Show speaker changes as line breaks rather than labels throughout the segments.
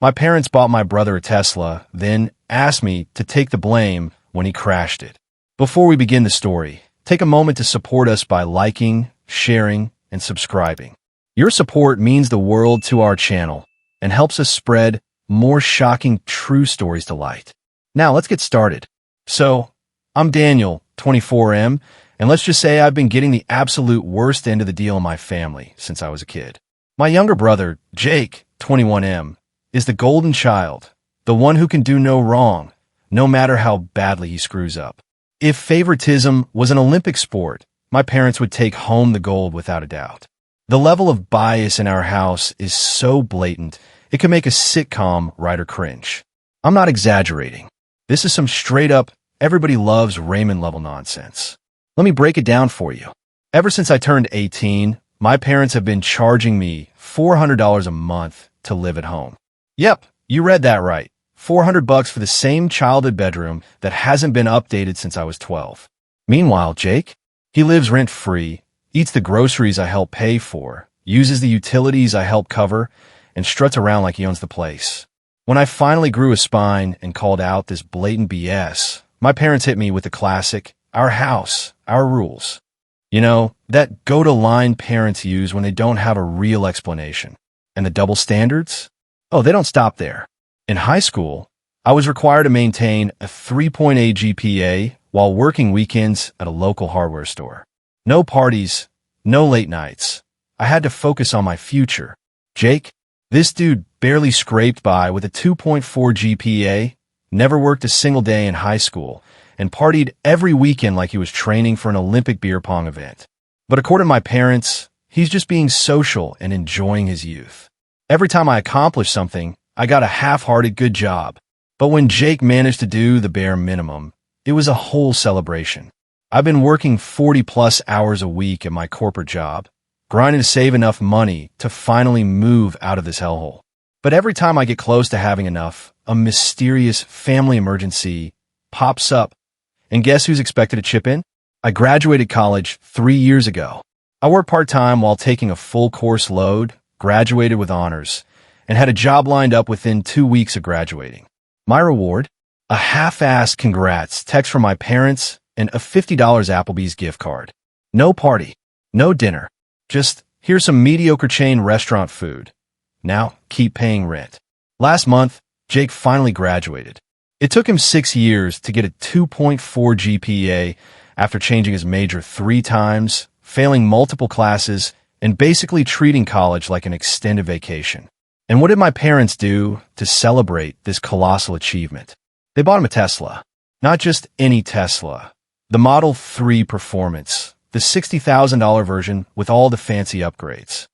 My parents bought my brother a Tesla, then asked me to take the blame when he crashed it. Before we begin the story, take a moment to support us by liking, sharing, and subscribing. Your support means the world to our channel and helps us spread more shocking true stories to light. Now, let's get started. So, I'm Daniel, 24M, and let's just say I've been getting the absolute worst end of the deal in my family since I was a kid. My younger brother, Jake, 21M, is the golden child, the one who can do no wrong, no matter how badly he screws up. If favoritism was an Olympic sport, my parents would take home the gold without a doubt. The level of bias in our house is so blatant, it could make a sitcom writer cringe. I'm not exaggerating. This is some straight-up, everybody loves Raymond level nonsense. Let me break it down for you. Ever since I turned 18, my parents have been charging me $400 a month to live at home. Yep, you read that right. $400 for the same childhood bedroom that hasn't been updated since I was 12. Meanwhile, Jake, he lives rent-free, eats the groceries I help pay for, uses the utilities I help cover, and struts around like he owns the place. When I finally grew a spine and called out this blatant BS, my parents hit me with the classic, our house, our rules. You know, that go-to-line parents use when they don't have a real explanation. And the double standards? Oh, they don't stop there. In high school, I was required to maintain a 3.8 GPA while working weekends at a local hardware store. No parties, no late nights. I had to focus on my future. Jake, this dude barely scraped by with a 2.4 GPA, never worked a single day in high school, and partied every weekend like he was training for an Olympic beer pong event. But according to my parents, he's just being social and enjoying his youth. Every time I accomplished something, I got a half-hearted good job. But when Jake managed to do the bare minimum, it was a whole celebration. I've been working 40-plus hours a week at my corporate job, grinding to save enough money to finally move out of this hellhole. But every time I get close to having enough, a mysterious family emergency pops up. And guess who's expected to chip in? I graduated college 3 years ago. I worked part-time while taking a full course load, graduated with honors, and had a job lined up within 2 weeks of graduating. My reward? A half-assed congrats text from my parents and a $50 Applebee's gift card. No party, no dinner, just here's some mediocre chain restaurant food. Now keep paying rent. Last month, Jake finally graduated. It took him 6 years to get a 2.4 GPA after changing his major 3 times, failing multiple classes, and basically treating college like an extended vacation. And what did my parents do to celebrate this colossal achievement? They bought him a Tesla. Not just any Tesla. The Model 3 Performance, the $60,000 version with all the fancy upgrades.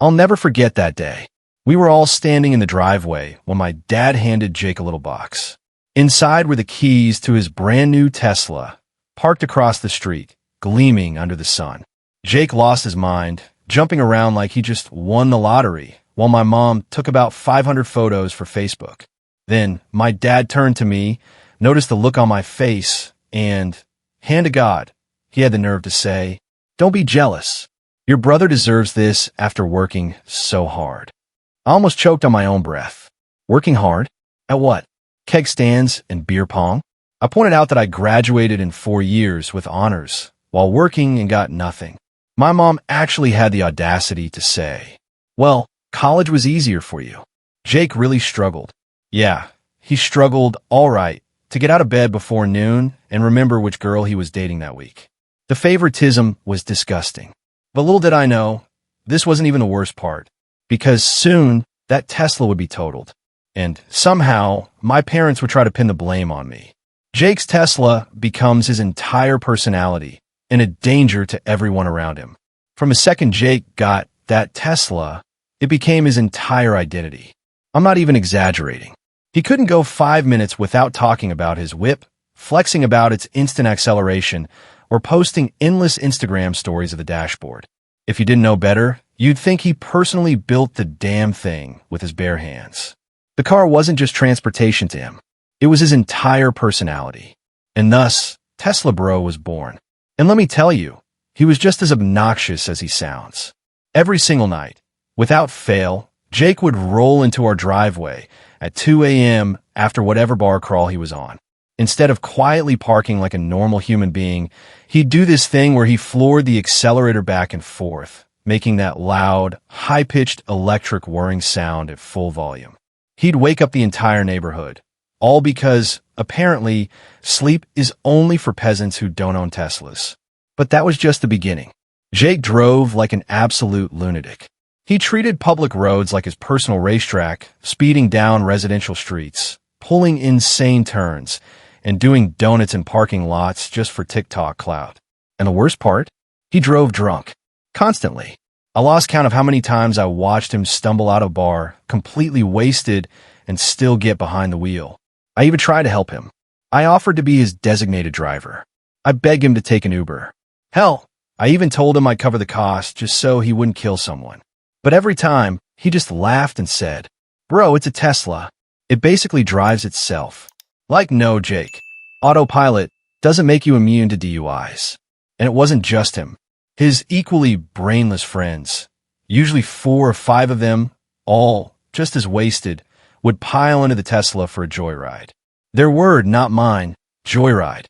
I'll never forget that day. We were all standing in the driveway when my dad handed Jake a little box. Inside were the keys to his brand new Tesla, parked across the street, gleaming under the sun. Jake lost his mind, jumping around like he just won the lottery, while my mom took about 500 photos for Facebook. Then my dad turned to me, noticed the look on my face, and, hand to God, he had the nerve to say, "Don't be jealous. Your brother deserves this after working so hard." I almost choked on my own breath. Working hard? At what? Keg stands and beer pong? I pointed out that I graduated in 4 years with honors, while working and got nothing. My mom actually had the audacity to say, "Well, college was easier for you." Jake really struggled. Yeah, he struggled all right to get out of bed before noon and remember which girl he was dating that week. The favoritism was disgusting. But little did I know, this wasn't even the worst part, because soon that Tesla would be totaled. And somehow, my parents would try to pin the blame on me. Jake's Tesla becomes his entire personality and a danger to everyone around him. From the second Jake got that Tesla, it became his entire identity. I'm not even exaggerating. He couldn't go 5 minutes without talking about his whip, flexing about its instant acceleration, or posting endless Instagram stories of the dashboard. If you didn't know better, you'd think he personally built the damn thing with his bare hands. The car wasn't just transportation to him. It was his entire personality. And thus, Tesla Bro was born. And let me tell you, he was just as obnoxious as he sounds. Every single night, without fail, Jake would roll into our driveway at 2 a.m. after whatever bar crawl he was on. Instead of quietly parking like a normal human being, he'd do this thing where he floored the accelerator back and forth, making that loud, high-pitched electric whirring sound at full volume. He'd wake up the entire neighborhood, all because, apparently, sleep is only for peasants who don't own Teslas. But that was just the beginning. Jake drove like an absolute lunatic. He treated public roads like his personal racetrack, speeding down residential streets, pulling insane turns, and doing donuts in parking lots just for TikTok clout. And the worst part? He drove drunk. Constantly. I lost count of how many times I watched him stumble out of a bar, completely wasted, and still get behind the wheel. I even tried to help him. I offered to be his designated driver. I begged him to take an Uber. Hell, I even told him I'd cover the cost just so he wouldn't kill someone. But every time, he just laughed and said, "Bro, it's a Tesla. It basically drives itself." Like, no, Jake. Autopilot doesn't make you immune to DUIs. And it wasn't just him. His equally brainless friends, usually 4 or 5 of them, all just as wasted, would pile into the Tesla for a joyride. Their word, not mine, joyride.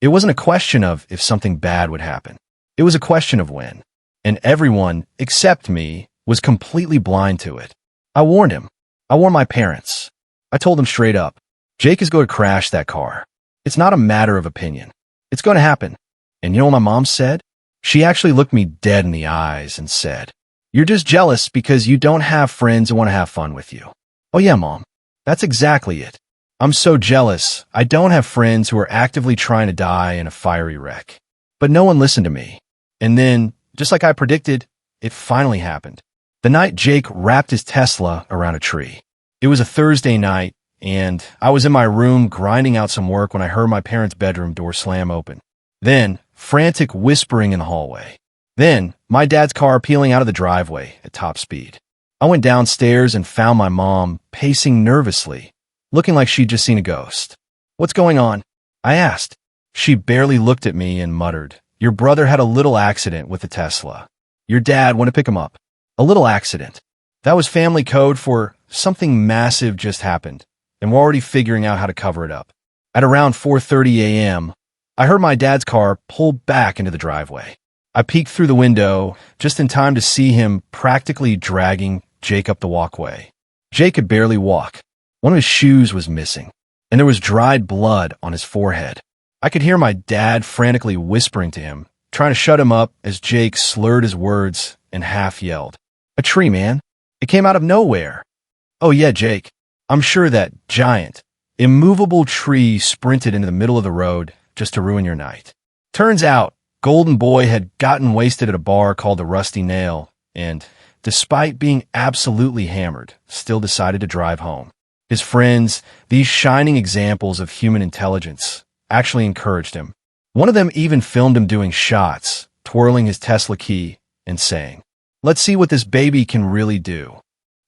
It wasn't a question of if something bad would happen. It was a question of when. And everyone, except me, was completely blind to it. I warned him. I warned my parents. I told them straight up, Jake is going to crash that car. It's not a matter of opinion. It's going to happen. And you know what my mom said? She actually looked me dead in the eyes and said, "You're just jealous because you don't have friends who want to have fun with you." Oh yeah, Mom. That's exactly it. I'm so jealous. I don't have friends who are actively trying to die in a fiery wreck. But no one listened to me. And then, just like I predicted, it finally happened. The night Jake wrapped his Tesla around a tree. It was a Thursday night, and I was in my room grinding out some work when I heard my parents' bedroom door slam open. Then, frantic whispering in the hallway. Then, my dad's car peeling out of the driveway at top speed. I went downstairs and found my mom pacing nervously, looking like she'd just seen a ghost. "What's going on?" I asked. She barely looked at me and muttered, "Your brother had a little accident with the Tesla. Your dad went to pick him up." A little accident. That was family code for something massive just happened, and we're already figuring out how to cover it up. At around 4:30 a.m., I heard my dad's car pull back into the driveway. I peeked through the window just in time to see him practically dragging Jake up the walkway. Jake could barely walk. One of his shoes was missing, and there was dried blood on his forehead. I could hear my dad frantically whispering to him, trying to shut him up as Jake slurred his words and half yelled, "A tree, man. It came out of nowhere." Oh yeah, Jake. I'm sure that giant, immovable tree sprinted into the middle of the road just to ruin your night. Turns out, Golden Boy had gotten wasted at a bar called the Rusty Nail, and, despite being absolutely hammered, still decided to drive home. His friends, these shining examples of human intelligence, actually encouraged him. One of them even filmed him doing shots, twirling his Tesla key and saying, "Let's see what this baby can really do."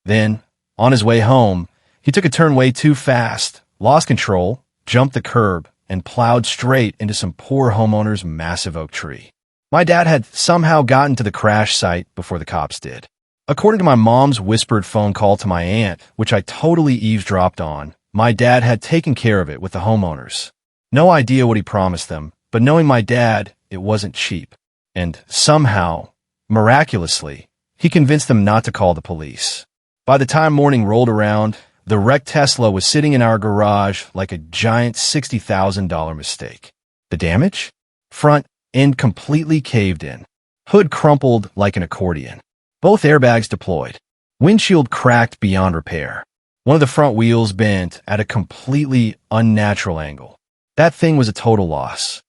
Then, on his way home, he took a turn way too fast, lost control, jumped the curb, and plowed straight into some poor homeowner's massive oak tree. My dad had somehow gotten to the crash site before the cops did. According to my mom's whispered phone call to my aunt, which I totally eavesdropped on, my dad had taken care of it with the homeowners. No idea what he promised them, but knowing my dad, it wasn't cheap. And somehow, miraculously, he convinced them not to call the police. By the time morning rolled around, the wrecked Tesla was sitting in our garage like a giant $60,000 mistake. The damage? Front end completely caved in. Hood crumpled like an accordion. Both airbags deployed. Windshield cracked beyond repair. One of the front wheels bent at a completely unnatural angle. That thing was a total loss.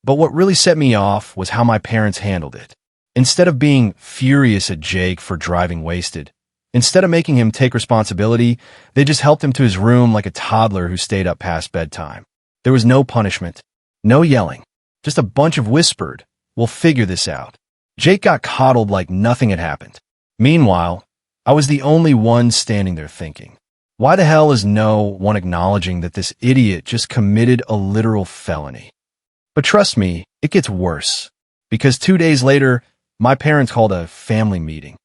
But what really set me off was how my parents handled it. Instead of being furious at Jake for driving wasted, instead of making him take responsibility, they just helped him to his room like a toddler who stayed up past bedtime. There was no punishment, no yelling, just a bunch of whispered, "We'll figure this out." Jake got coddled like nothing had happened. Meanwhile, I was the only one standing there thinking, why the hell is no one acknowledging that this idiot just committed a literal felony? But trust me, it gets worse, because 2 days later, my parents called a family meeting.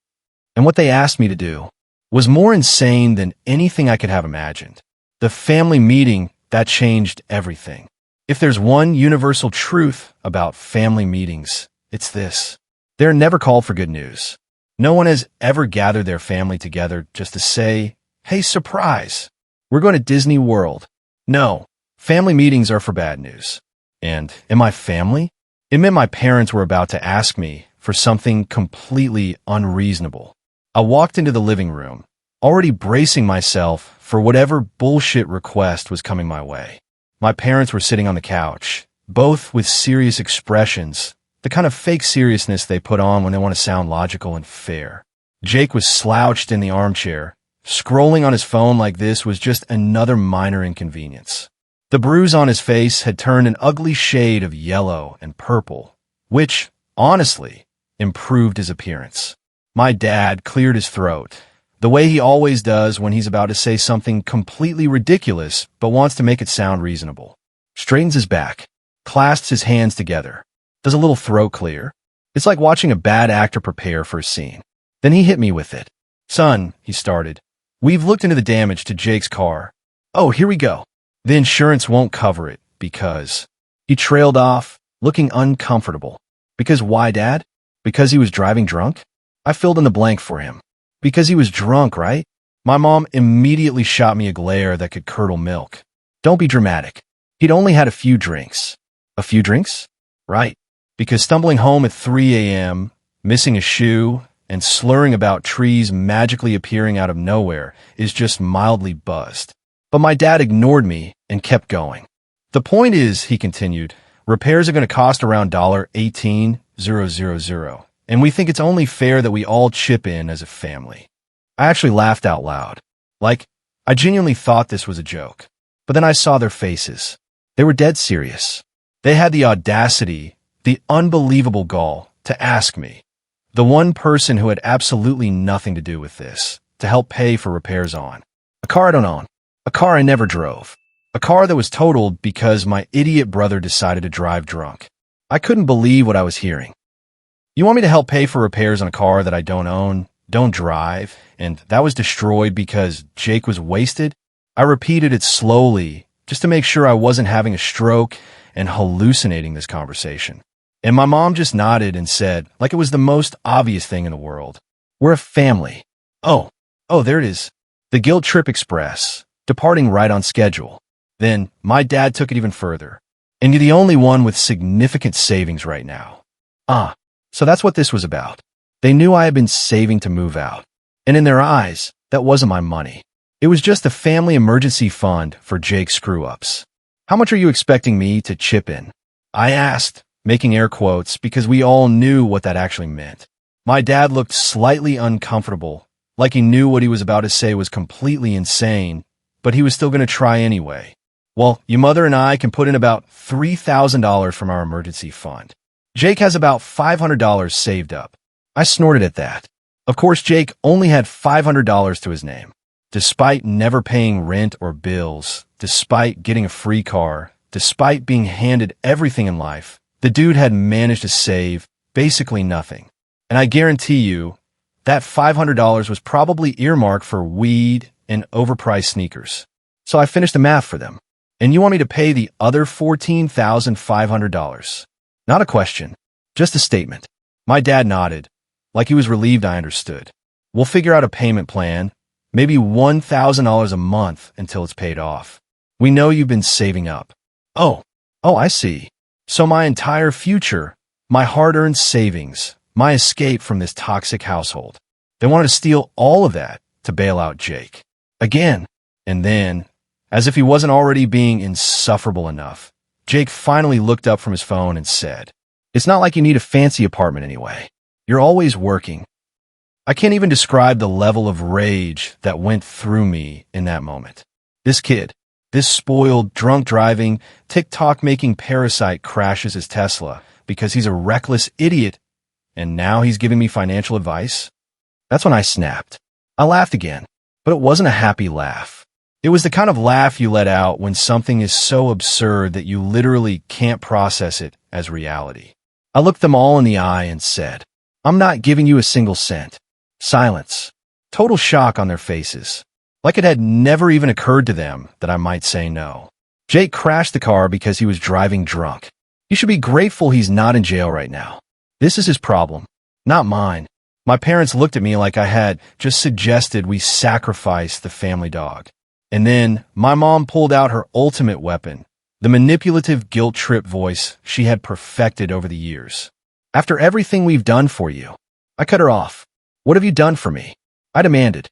And what they asked me to do was more insane than anything I could have imagined. The family meeting, that changed everything. If there's one universal truth about family meetings, it's this. They're never called for good news. No one has ever gathered their family together just to say, "Hey, surprise, we're going to Disney World." No, family meetings are for bad news. And in my family, it meant my parents were about to ask me for something completely unreasonable. I walked into the living room, already bracing myself for whatever bullshit request was coming my way. My parents were sitting on the couch, both with serious expressions, the kind of fake seriousness they put on when they want to sound logical and fair. Jake was slouched in the armchair. Scrolling on his phone like this was just another minor inconvenience. The bruise on his face had turned an ugly shade of yellow and purple, which, honestly, improved his appearance. My dad cleared his throat, the way he always does when he's about to say something completely ridiculous but wants to make it sound reasonable. Straightens his back, clasps his hands together, does a little throat clear. It's like watching a bad actor prepare for a scene. Then he hit me with it. "Son," he started, "we've looked into the damage to Jake's car. Oh, here we go. The insurance won't cover it because..." He trailed off, looking uncomfortable. Because why, Dad? Because he was driving drunk? I filled in the blank for him. Because he was drunk, right? My mom immediately shot me a glare that could curdle milk. Don't be dramatic. He'd only had a few drinks. A few drinks? Right. Because stumbling home at 3 a.m., missing a shoe, and slurring about trees magically appearing out of nowhere is just mildly buzzed. But my dad ignored me and kept going. "The point is," he continued, "repairs are going to cost around $18,000, and we think it's only fair that we all chip in as a family." I actually laughed out loud. Like, I genuinely thought this was a joke. But then I saw their faces. They were dead serious. They had the audacity, the unbelievable gall, to ask me, the one person who had absolutely nothing to do with this, to help pay for repairs on a car I don't own, a car I never drove, a car that was totaled because my idiot brother decided to drive drunk. I couldn't believe what I was hearing. You want me to help pay for repairs on a car that I don't own, don't drive, and that was destroyed because Jake was wasted? I repeated it slowly, just to make sure I wasn't having a stroke and hallucinating this conversation. And my mom just nodded and said, like it was the most obvious thing in the world, "We're a family." Oh, there it is. The Guilt Trip Express, departing right on schedule. Then my dad took it even further. "And you're the only one with significant savings right now." So that's what this was about. They knew I had been saving to move out. And in their eyes, that wasn't my money. It was just a family emergency fund for Jake's screw-ups. "How much are you expecting me to chip in?" I asked, making air quotes, because we all knew what that actually meant. My dad looked slightly uncomfortable, like he knew what he was about to say was completely insane, but he was still going to try anyway. "Well, your mother and I can put in about $3,000 from our emergency fund. Jake has about $500 saved up." I snorted at that. Of course, Jake only had $500 to his name. Despite never paying rent or bills, despite getting a free car, despite being handed everything in life, the dude had managed to save basically nothing. And I guarantee you, that $500 was probably earmarked for weed and overpriced sneakers. So I finished the math for them. "And you want me to pay the other $14,500? Not a question, just a statement. My dad nodded, like he was relieved I understood. "We'll figure out a payment plan, maybe $1,000 a month until it's paid off. We know you've been saving up." Oh, I see. So my entire future, my hard-earned savings, my escape from this toxic household. They wanted to steal all of that to bail out Jake. Again. And then, as if he wasn't already being insufferable enough, Jake finally looked up from his phone and said, "It's not like you need a fancy apartment anyway. You're always working." I can't even describe the level of rage that went through me in that moment. This kid, this spoiled, drunk-driving, TikTok-making parasite crashes his Tesla because he's a reckless idiot, and now he's giving me financial advice? That's when I snapped. I laughed again, but it wasn't a happy laugh. It was the kind of laugh you let out when something is so absurd that you literally can't process it as reality. I looked them all in the eye and said, "I'm not giving you a single cent." Silence. Total shock on their faces. Like it had never even occurred to them that I might say no. Jake crashed the car because he was driving drunk. You should be grateful he's not in jail right now. This is his problem, not mine. My parents looked at me like I had just suggested we sacrifice the family dog. And then my mom pulled out her ultimate weapon, the manipulative guilt trip voice she had perfected over the years. After everything we've done for you, I cut her off. What have you done for me? I demanded.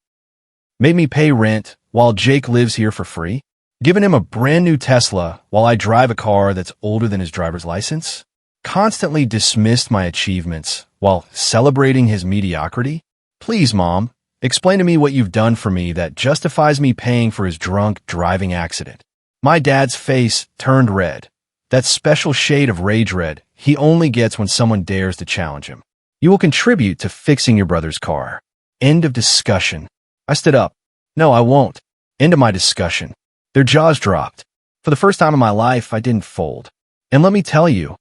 Made me pay rent while Jake lives here for free? Given him a brand new Tesla while I drive a car that's older than his driver's license? Constantly dismissed my achievements while celebrating his mediocrity? Please, Mom, explain to me what you've done for me that justifies me paying for his drunk driving accident. My dad's face turned red. That special shade of rage red he only gets when someone dares to challenge him. You will contribute to fixing your brother's car. End of discussion. I stood up. No, I won't. End of my discussion. Their jaws dropped. For the first time in my life, I didn't fold. And let me tell you,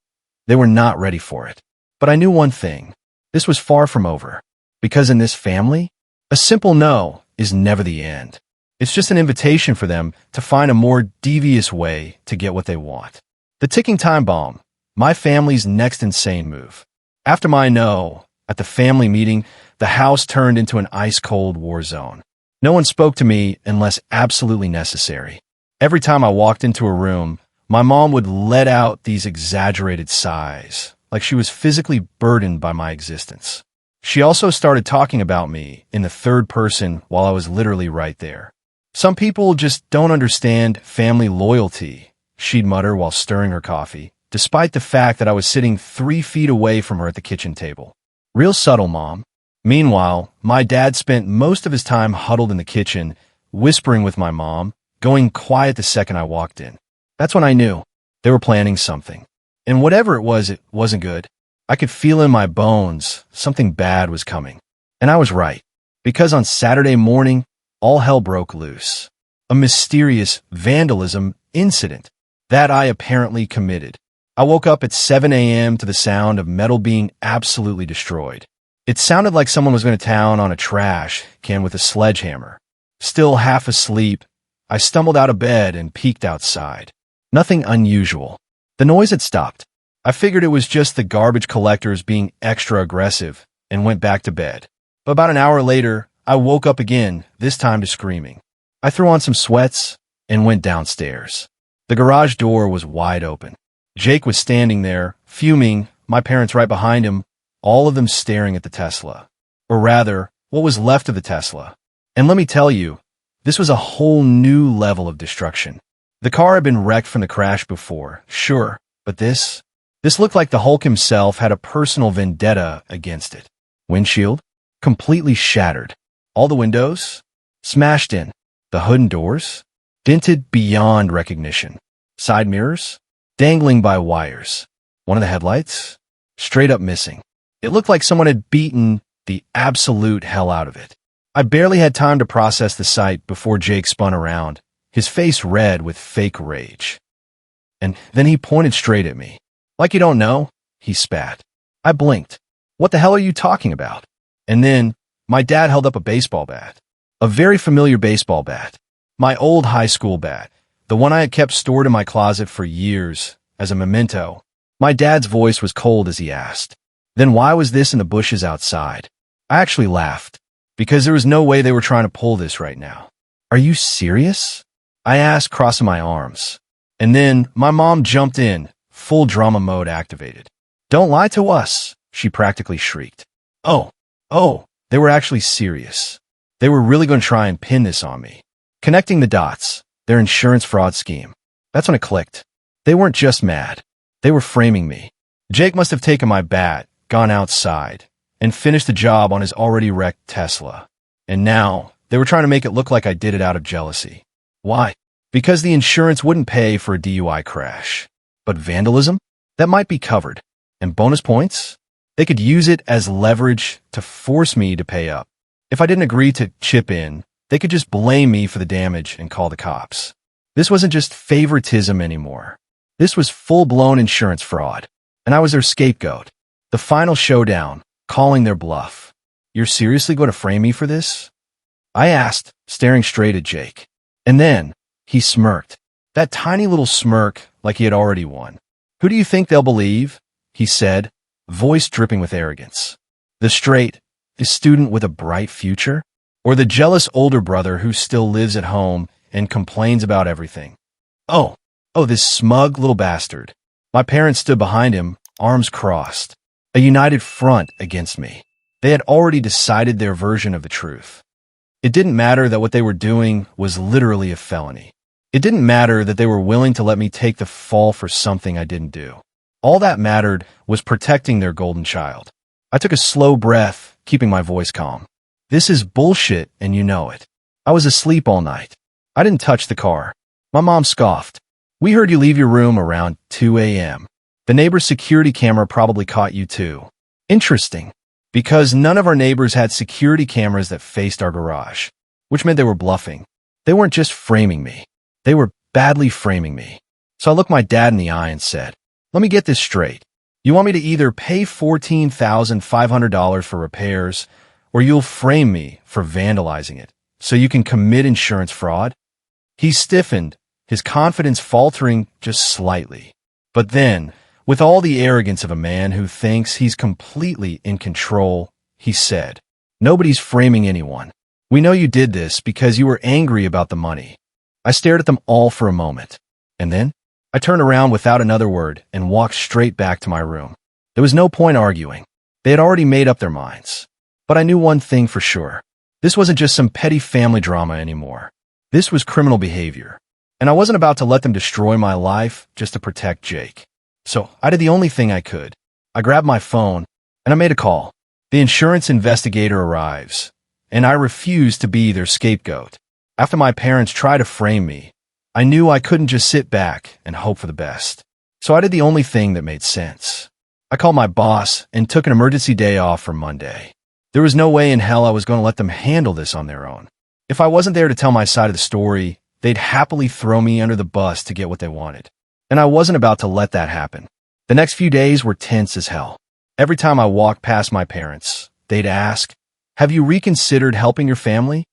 they were not ready for it. But I knew one thing. This was far from over. Because in this family, a simple no is never the end. It's just an invitation for them to find a more devious way to get what they want. The ticking time bomb, my family's next insane move. After my no, at the family meeting, the house turned into an ice-cold war zone. No one spoke to me unless absolutely necessary. Every time I walked into a room, my mom would let out these exaggerated sighs, like she was physically burdened by my existence. She also started talking about me in the third person while I was literally right there. Some people just don't understand family loyalty, she'd mutter while stirring her coffee, despite the fact that I was sitting 3 feet away from her at the kitchen table. Real subtle, Mom. Meanwhile, my dad spent most of his time huddled in the kitchen, whispering with my mom, going quiet the second I walked in. That's when I knew they were planning something. And whatever it wasn't good. I could feel in my bones something bad was coming. And I was right, because on Saturday morning, all hell broke loose. A mysterious vandalism incident that I apparently committed. I woke up at 7 a.m. to the sound of metal being absolutely destroyed. It sounded like someone was going to town on a trash can with a sledgehammer. Still half asleep, I stumbled out of bed and peeked outside. Nothing unusual. The noise had stopped. I figured it was just the garbage collectors being extra aggressive and went back to bed. But about an hour later, I woke up again, this time to screaming. I threw on some sweats and went downstairs. The garage door was wide open. Jake was standing there, fuming, my parents right behind him, all of them staring at the Tesla. Or rather, what was left of the Tesla. And let me tell you, this was a whole new level of destruction. The car had been wrecked from the crash before, sure, but this looked like the Hulk himself had a personal vendetta against it. Windshield? Completely shattered. All the windows? Smashed in. The hood and doors? Dented beyond recognition. Side mirrors? Dangling by wires. One of the headlights? Straight up missing. It looked like someone had beaten the absolute hell out of it. I barely had time to process the sight before Jake spun around, his face red with fake rage. And then he pointed straight at me. Like you don't know, he spat. I blinked. What the hell are you talking about? And then my dad held up a baseball bat. A very familiar baseball bat. My old high school bat. The one I had kept stored in my closet for years as a memento. My dad's voice was cold as he asked, "Then why was this in the bushes outside?" I actually laughed, because there was no way they were trying to pull this right now. "Are you serious?" I asked, crossing my arms. And then my mom jumped in, full drama mode activated. "Don't lie to us," she practically shrieked. Oh, they were actually serious. They were really going to try and pin this on me. Connecting the dots, their insurance fraud scheme. That's when it clicked. They weren't just mad. They were framing me. Jake must have taken my bat, gone outside, and finished the job on his already wrecked Tesla. And now, they were trying to make it look like I did it out of jealousy. Why? Because the insurance wouldn't pay for a DUI crash. But vandalism? That might be covered. And bonus points? They could use it as leverage to force me to pay up. If I didn't agree to chip in, they could just blame me for the damage and call the cops. This wasn't just favoritism anymore. This was full-blown insurance fraud. And I was their scapegoat. The final showdown, calling their bluff. "You're seriously going to frame me for this?" I asked, staring straight at Jake. And then, he smirked. That tiny little smirk like he had already won. Who do you think they'll believe? He said, voice dripping with arrogance. The straight, the student with a bright future? Or the jealous older brother who still lives at home and complains about everything? Oh, this smug little bastard. My parents stood behind him, arms crossed. A united front against me. They had already decided their version of the truth. It didn't matter that what they were doing was literally a felony. It didn't matter that they were willing to let me take the fall for something I didn't do. All that mattered was protecting their golden child. I took a slow breath, keeping my voice calm. This is bullshit, and you know it. I was asleep all night. I didn't touch the car. My mom scoffed. We heard you leave your room around 2 a.m. The neighbor's security camera probably caught you too. Interesting. Because none of our neighbors had security cameras that faced our garage, which meant they were bluffing. They weren't just framing me. They were badly framing me. So I looked my dad in the eye and said, let me get this straight. You want me to either pay $14,500 for repairs, or you'll frame me for vandalizing it, so you can commit insurance fraud? He stiffened, his confidence faltering just slightly. But then, with all the arrogance of a man who thinks he's completely in control, he said, nobody's framing anyone. We know you did this because you were angry about the money. I stared at them all for a moment, and then I turned around without another word and walked straight back to my room. There was no point arguing. They had already made up their minds. But I knew one thing for sure. This wasn't just some petty family drama anymore. This was criminal behavior. And I wasn't about to let them destroy my life just to protect Jake. So I did the only thing I could. I grabbed my phone and I made a call. The insurance investigator arrives, and I refused to be their scapegoat. After my parents tried to frame me, I knew I couldn't just sit back and hope for the best. So I did the only thing that made sense. I called my boss and took an emergency day off for Monday. There was no way in hell I was going to let them handle this on their own. If I wasn't there to tell my side of the story, they'd happily throw me under the bus to get what they wanted. And I wasn't about to let that happen. The next few days were tense as hell. Every time I walked past my parents, they'd ask, have you reconsidered helping your family?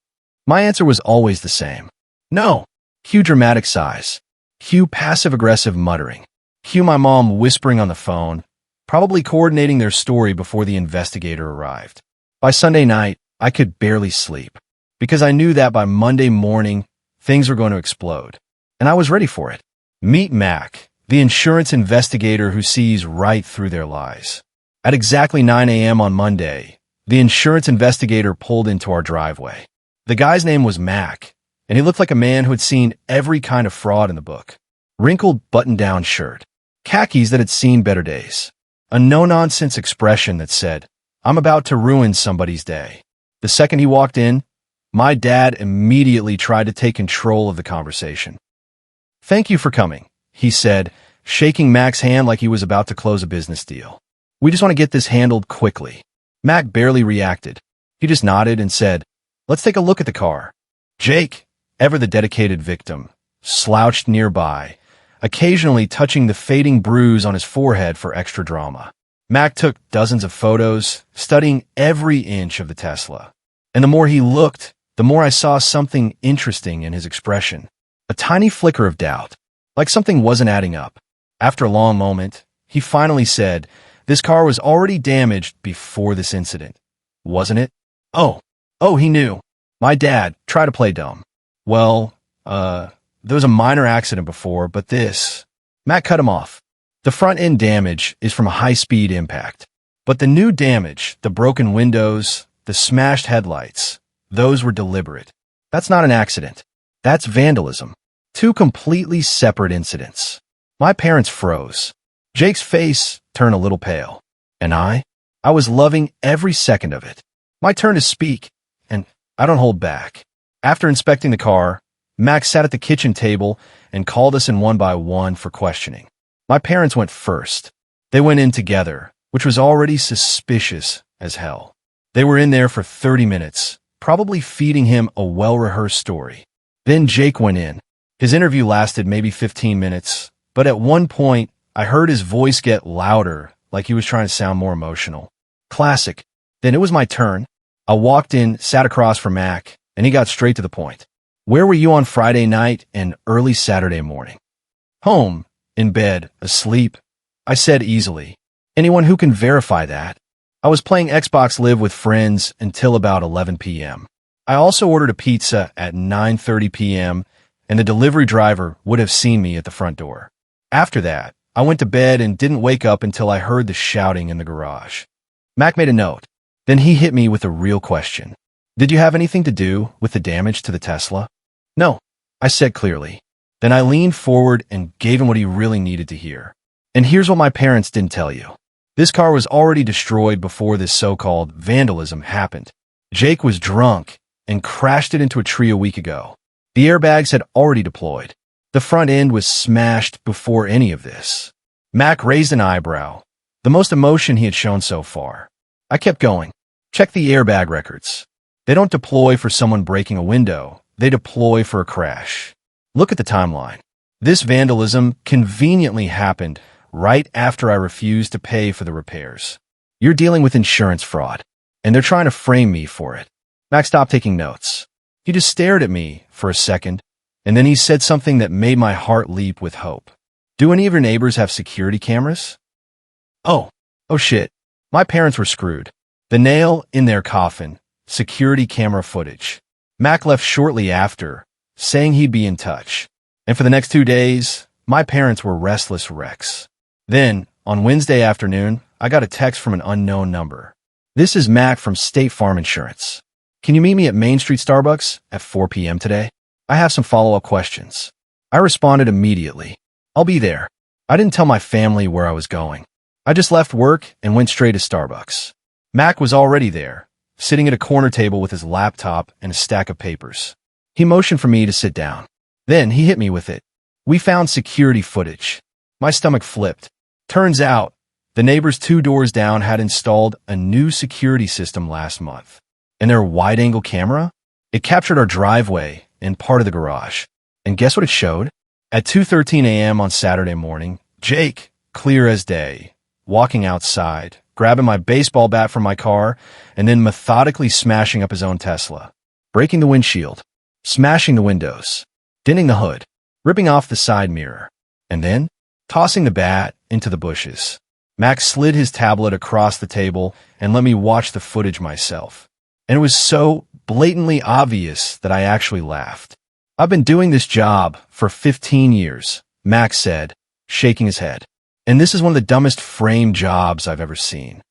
My answer was always the same. No. Cue dramatic sighs. Cue passive-aggressive muttering. Cue my mom whispering on the phone, probably coordinating their story before the investigator arrived. By Sunday night, I could barely sleep, because I knew that by Monday morning, things were going to explode. And I was ready for it. Meet Mac, the insurance investigator who sees right through their lies. At exactly 9 a.m. on Monday, the insurance investigator pulled into our driveway. The guy's name was Mac, and he looked like a man who had seen every kind of fraud in the book. Wrinkled button-down shirt, khakis that had seen better days, a no-nonsense expression that said, I'm about to ruin somebody's day. The second he walked in, my dad immediately tried to take control of the conversation. Thank you for coming, he said, shaking Mac's hand like he was about to close a business deal. We just want to get this handled quickly. Mac barely reacted. He just nodded and said, let's take a look at the car. Jake, ever the dedicated victim, slouched nearby, occasionally touching the fading bruise on his forehead for extra drama. Mac took dozens of photos, studying every inch of the Tesla. And the more he looked, the more I saw something interesting in his expression. A tiny flicker of doubt, like something wasn't adding up. After a long moment, he finally said, this car was already damaged before this incident, wasn't it? Oh, he knew. My dad tried to play dumb. Well, there was a minor accident before, but this... Matt cut him off. The front end damage is from a high-speed impact. But the new damage, the broken windows, the smashed headlights, those were deliberate. That's not an accident. That's vandalism. Two completely separate incidents. My parents froze. Jake's face turned a little pale. And I was loving every second of it. My turn to speak, and I don't hold back. After inspecting the car, Max sat at the kitchen table and called us in one by one for questioning. My parents went first. They went in together, which was already suspicious as hell. They were in there for 30 minutes, probably feeding him a well-rehearsed story. Then Jake went in. His interview lasted maybe 15 minutes, but at one point, I heard his voice get louder, like he was trying to sound more emotional. Classic. Then it was my turn. I walked in, sat across from Mac, and he got straight to the point. Where were you on Friday night and early Saturday morning? Home, in bed, asleep, I said easily. Anyone who can verify that? I was playing Xbox Live with friends until about 11 p.m. I also ordered a pizza at 9:30 p.m., and the delivery driver would have seen me at the front door. After that, I went to bed and didn't wake up until I heard the shouting in the garage. Mac made a note. Then he hit me with a real question. Did you have anything to do with the damage to the Tesla? No, I said clearly. Then I leaned forward and gave him what he really needed to hear. And here's what my parents didn't tell you. This car was already destroyed before this so-called vandalism happened. Jake was drunk and crashed it into a tree a week ago. The airbags had already deployed. The front end was smashed before any of this. Mac raised an eyebrow, the most emotion he had shown so far. I kept going. Check the airbag records. They don't deploy for someone breaking a window. They deploy for a crash. Look at the timeline. This vandalism conveniently happened right after I refused to pay for the repairs. You're dealing with insurance fraud, and they're trying to frame me for it. Mac stopped taking notes. He just stared at me for a second, and then he said something that made my heart leap with hope. Do any of your neighbors have security cameras? Oh shit. My parents were screwed. The nail in their coffin, security camera footage. Mac left shortly after, saying he'd be in touch. And for the next 2 days, my parents were restless wrecks. Then, on Wednesday afternoon, I got a text from an unknown number. This is Mac from State Farm Insurance. Can you meet me at Main Street Starbucks at 4 p.m. today? I have some follow-up questions. I responded immediately. I'll be there. I didn't tell my family where I was going. I just left work and went straight to Starbucks. Mac was already there, sitting at a corner table with his laptop and a stack of papers. He motioned for me to sit down. Then he hit me with it. We found security footage. My stomach flipped. Turns out, the neighbors 2 doors down had installed a new security system last month. And their wide-angle camera? It captured our driveway and part of the garage. And guess what it showed? At 2:13 a.m. on Saturday morning, Jake, clear as day, walking outside, grabbing my baseball bat from my car, and then methodically smashing up his own Tesla, breaking the windshield, smashing the windows, denting the hood, ripping off the side mirror, and then tossing the bat into the bushes. Max slid his tablet across the table and let me watch the footage myself. And it was so blatantly obvious that I actually laughed. I've been doing this job for 15 years, Max said, shaking his head. And this is one of the dumbest frame jobs I've ever seen.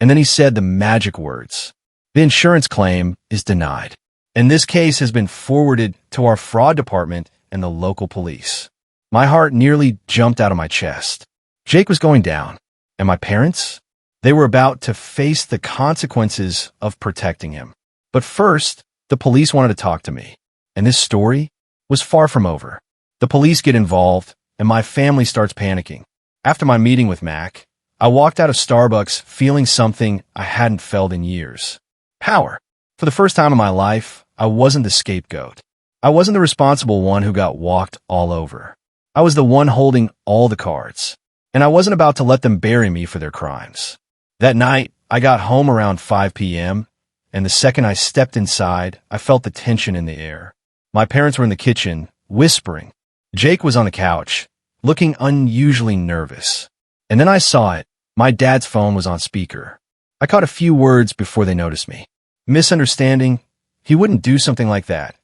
And then he said the magic words. The insurance claim is denied. And this case has been forwarded to our fraud department and the local police. My heart nearly jumped out of my chest. Jake was going down. And my parents? They were about to face the consequences of protecting him. But first, the police wanted to talk to me. And this story was far from over. The police get involved, and my family starts panicking. After my meeting with Mac, I walked out of Starbucks feeling something I hadn't felt in years. Power. For the first time in my life, I wasn't the scapegoat. I wasn't the responsible one who got walked all over. I was the one holding all the cards. And I wasn't about to let them bury me for their crimes. That night, I got home around 5 p.m., and the second I stepped inside, I felt the tension in the air. My parents were in the kitchen, whispering. Jake was on the couch, looking unusually nervous. And then I saw it. My dad's phone was on speaker. I caught a few words before they noticed me. Misunderstanding. He wouldn't do something like that.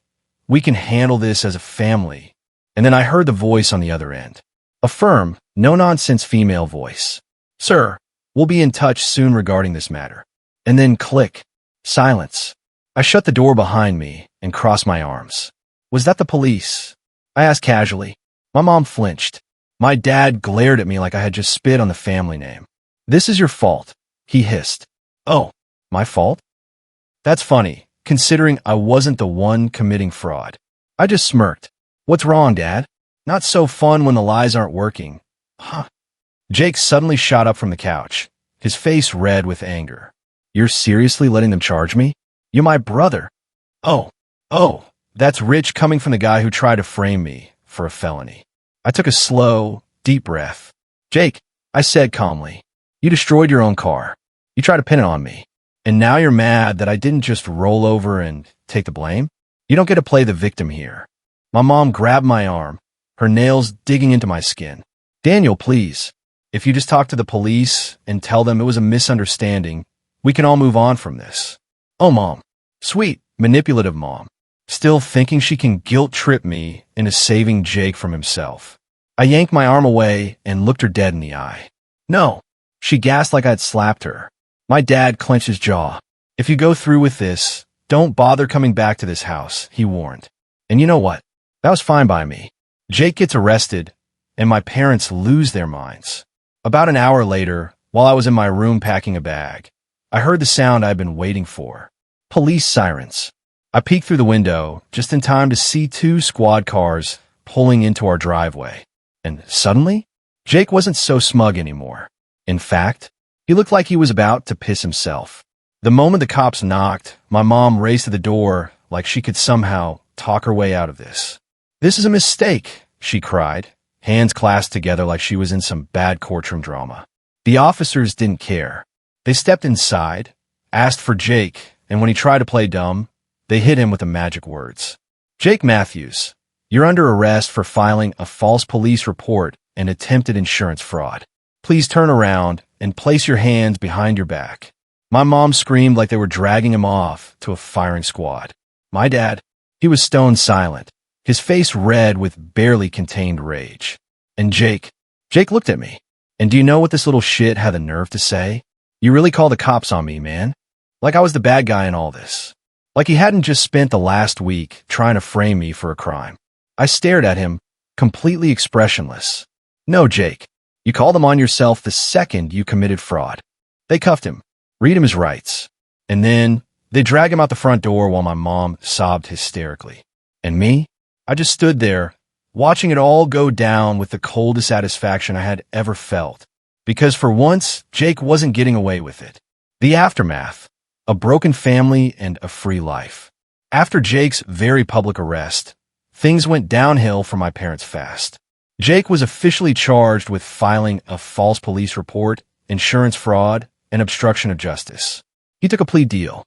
We can handle this as a family. And then I heard the voice on the other end. A firm, no-nonsense female voice. Sir, we'll be in touch soon regarding this matter. And then click. Silence. I shut the door behind me and crossed my arms. Was that the police? I asked casually. My mom flinched. My dad glared at me like I had just spit on the family name. This is your fault, he hissed. Oh, my fault? That's funny, considering I wasn't the one committing fraud. I just smirked. What's wrong, Dad? Not so fun when the lies aren't working. Huh. Jake suddenly shot up from the couch, his face red with anger. You're seriously letting them charge me? You're my brother. Oh, that's rich coming from the guy who tried to frame me for a felony. I took a slow, deep breath. Jake, I said calmly, you destroyed your own car. You tried to pin it on me. And now you're mad that I didn't just roll over and take the blame? You don't get to play the victim here. My mom grabbed my arm, her nails digging into my skin. Daniel, please. If you just talk to the police and tell them it was a misunderstanding, we can all move on from this. Oh, Mom. Sweet, manipulative mom. Still thinking she can guilt-trip me into saving Jake from himself. I yanked my arm away and looked her dead in the eye. No. She gasped like I'd slapped her. My dad clenched his jaw. If you go through with this, don't bother coming back to this house, he warned. And you know what? That was fine by me. Jake gets arrested, and my parents lose their minds. About an hour later, while I was in my room packing a bag, I heard the sound I'd been waiting for. Police sirens. I peeked through the window, just in time to see 2 squad cars pulling into our driveway. And suddenly, Jake wasn't so smug anymore. In fact, he looked like he was about to piss himself. The moment the cops knocked, my mom raced to the door like she could somehow talk her way out of this. This is a mistake, she cried, hands clasped together like she was in some bad courtroom drama. The officers didn't care. They stepped inside, asked for Jake, and when he tried to play dumb, they hit him with the magic words. Jake Matthews, you're under arrest for filing a false police report and attempted insurance fraud. Please turn around and place your hands behind your back. My mom screamed like they were dragging him off to a firing squad. My dad, he was stone silent, his face red with barely contained rage. And Jake looked at me. And do you know what this little shit had the nerve to say? You really call the cops on me, man? Like I was the bad guy in all this. Like he hadn't just spent the last week trying to frame me for a crime. I stared at him, completely expressionless. No, Jake. You called them on yourself the second you committed fraud. They cuffed him, read him his rights, and then they dragged him out the front door while my mom sobbed hysterically. And me? I just stood there, watching it all go down with the coldest satisfaction I had ever felt. Because for once, Jake wasn't getting away with it. The aftermath. A broken family and a free life. After Jake's very public arrest, things went downhill for my parents fast. Jake was officially charged with filing a false police report, insurance fraud, and obstruction of justice. He took a plea deal.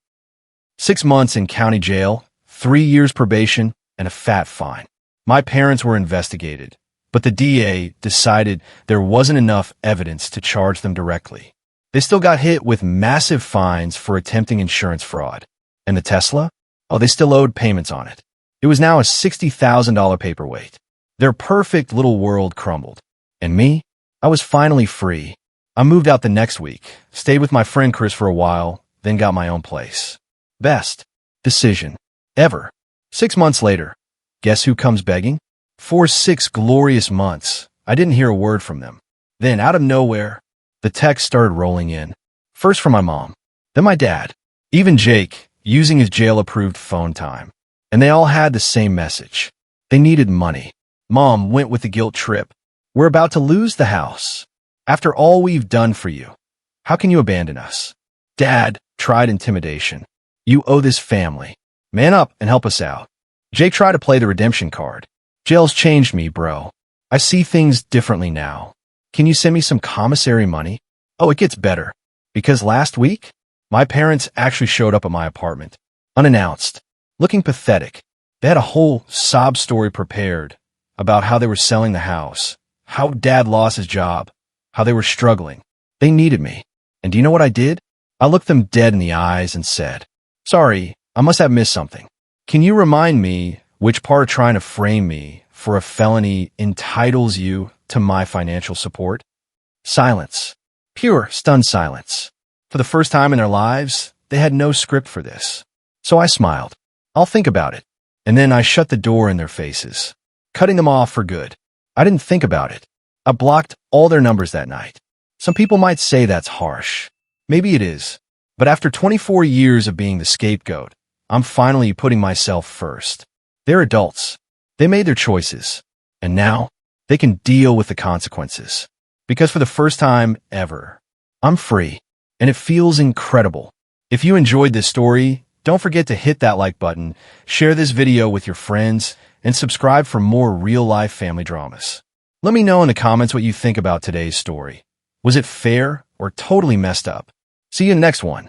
6 months in county jail, 3 years probation, and a fat fine. My parents were investigated, but the DA decided there wasn't enough evidence to charge them directly. They still got hit with massive fines for attempting insurance fraud. And the Tesla? Oh, they still owed payments on it. It was now a $60,000 paperweight. Their perfect little world crumbled. And me? I was finally free. I moved out the next week, stayed with my friend Chris for a while, then got my own place. Best decision ever. 6 months later, guess who comes begging? For 6 glorious months, I didn't hear a word from them. Then, out of nowhere, the texts started rolling in. First from my mom, then my dad, even Jake, using his jail-approved phone time. And they all had the same message. They needed money. Mom went with the guilt trip. We're about to lose the house. After all we've done for you, how can you abandon us? Dad tried intimidation. You owe this family. Man up and help us out. Jake tried to play the redemption card. Jail's changed me, bro. I see things differently now. Can you send me some commissary money? Oh, it gets better. Because last week, my parents actually showed up at my apartment, unannounced, looking pathetic. They had a whole sob story prepared about how they were selling the house, how Dad lost his job, how they were struggling. They needed me. And do you know what I did? I looked them dead in the eyes and said, sorry, I must have missed something. Can you remind me which part of trying to frame me for a felony entitles you to my financial support? Silence. Pure, stunned silence. For the first time in their lives, they had no script for this. So I smiled. I'll think about it. And then I shut the door in their faces, cutting them off for good. I didn't think about it. I blocked all their numbers that night. Some people might say that's harsh. Maybe it is. But after 24 years of being the scapegoat, I'm finally putting myself first. They're adults. They made their choices. And now, they can deal with the consequences. Because for the first time ever, I'm free. And it feels incredible. If you enjoyed this story, don't forget to hit that like button, share this video with your friends, and subscribe for more real-life family dramas. Let me know in the comments what you think about today's story. Was it fair or totally messed up? See you in the next one.